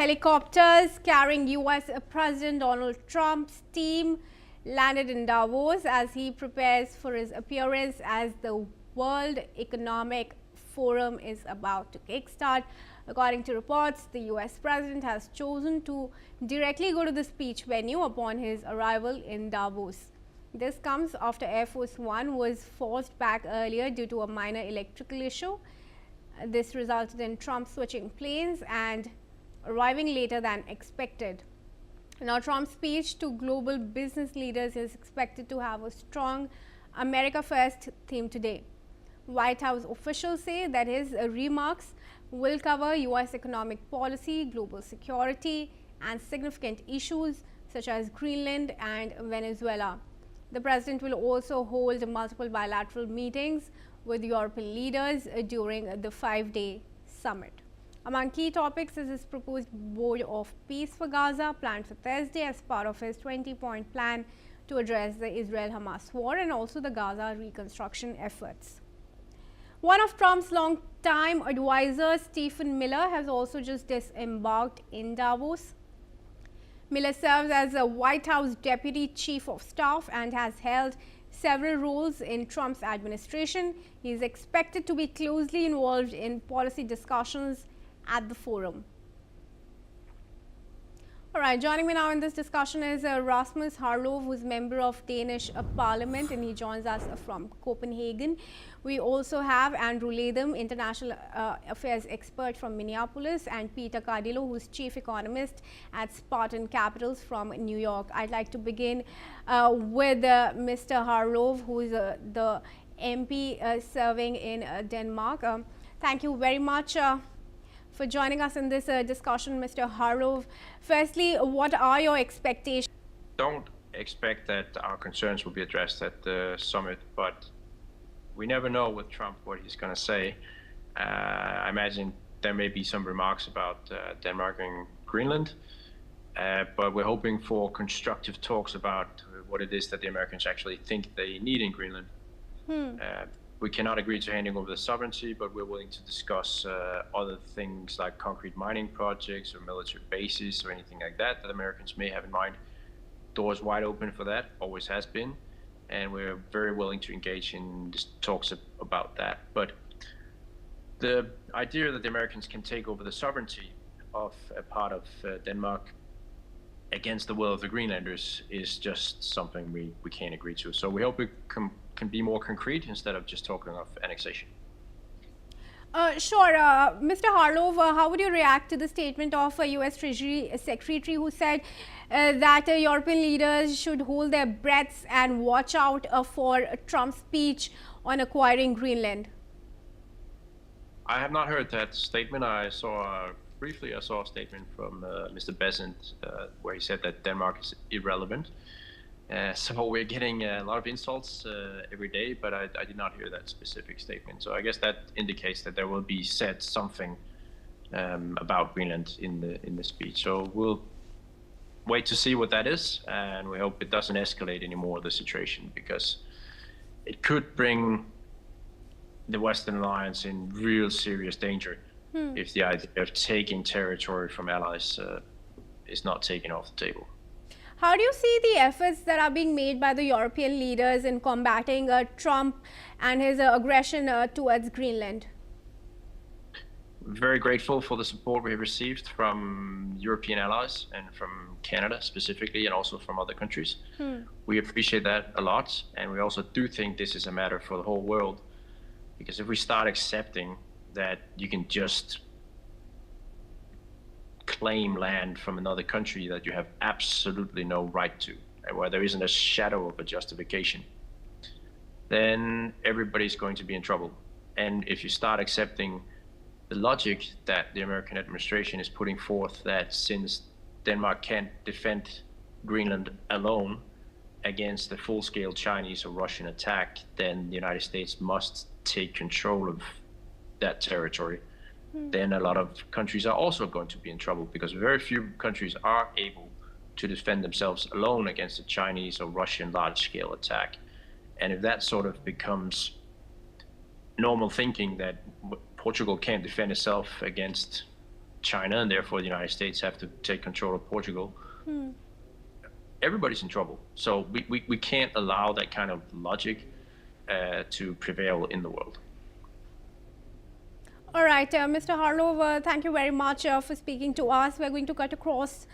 helicopters carrying U.S. President Donald Trump's team landed in Davos as he prepares for his appearance as the World Economic Forum is about to kickstart. According to reports, the U.S. President has chosen to directly go to the speech venue upon his arrival in Davos. This comes after Air Force One was forced back earlier due to a minor electrical issue. This resulted in Trump switching planes and arriving later than expected. Now, Trump's speech to global business leaders is expected to have a strong America First theme today. White House officials say that his remarks will cover U.S. economic policy, global security, and significant issues such as Greenland and Venezuela. The president will also hold multiple bilateral meetings with European leaders during the 5-day summit. Among key topics is his proposed board of peace for Gaza planned for Thursday as part of his 20-point plan to address the Israel-Hamas war and also the Gaza reconstruction efforts. One of Trump's long-time advisors, Stephen Miller, has also just disembarked in Davos. Miller serves as a White House Deputy Chief of Staff and has held several roles in Trump's administration. He is expected to be closely involved in policy discussions at the forum. All right, joining me now in this discussion is Rasmus Harlov, who is member of Danish Parliament, and he joins us from Copenhagen. We also have Andrew Latham, international affairs expert from Minneapolis, and Peter Cardillo, who is chief economist at Spartan Capitals from New York. I'd like to begin with Mr. Harlov, who is the MP serving in Denmark. Thank you very much for joining us in this discussion, Mr. Harlov. Firstly, what are your expectations? Don't expect that our concerns will be addressed at the summit, but we never know with Trump what he's going to say. I imagine there may be some remarks about Denmark and Greenland, but we're hoping for constructive talks about what it is that the Americans actually think they need in Greenland. We cannot agree to handing over the sovereignty, but we're willing to discuss other things like concrete mining projects or military bases or anything like that that Americans may have in mind. Doors wide open for that, always has been, and we're very willing to engage in talks about that. But the idea that the Americans can take over the sovereignty of a part of Denmark against the will of the Greenlanders is just something we can't agree to. So we hope we can be more concrete instead of just talking of annexation. Sure. Mr. Harlov, how would you react to the statement of U.S. Treasury Secretary who said that European leaders should hold their breaths and watch out for Trump's speech on acquiring Greenland? I have not heard that statement. I saw a statement from Mr. Bessent where he said that Denmark is irrelevant. So we're getting a lot of insults every day, but I did not hear that specific statement. So I guess that indicates that there will be said something about Greenland in the speech. So we'll wait to see what that is, and we hope it doesn't escalate anymore, the situation, because it could bring the Western Alliance in real serious danger if the idea of taking territory from allies is not taken off the table. How do you see the efforts that are being made by the European leaders in combating Trump and his aggression towards Greenland? Very grateful for the support we have received from European allies and from Canada specifically, and also from other countries. We appreciate that a lot, and we also do think this is a matter for the whole world, because if we start accepting that you can just claim land from another country that you have absolutely no right to, and where there isn't a shadow of a justification, then everybody's going to be in trouble. And if you start accepting the logic that the American administration is putting forth, that since Denmark can't defend Greenland alone against a full-scale Chinese or Russian attack, then the United States must take control of that territory, then a lot of countries are also going to be in trouble, because very few countries are able to defend themselves alone against a Chinese or Russian large-scale attack. And if that sort of becomes normal thinking, that Portugal can't defend itself against China, and therefore the United States have to take control of Portugal, everybody's in trouble. So we can't allow that kind of logic to prevail in the world. All right, Mr. Harlow, thank you very much for speaking to us. We're going to cut across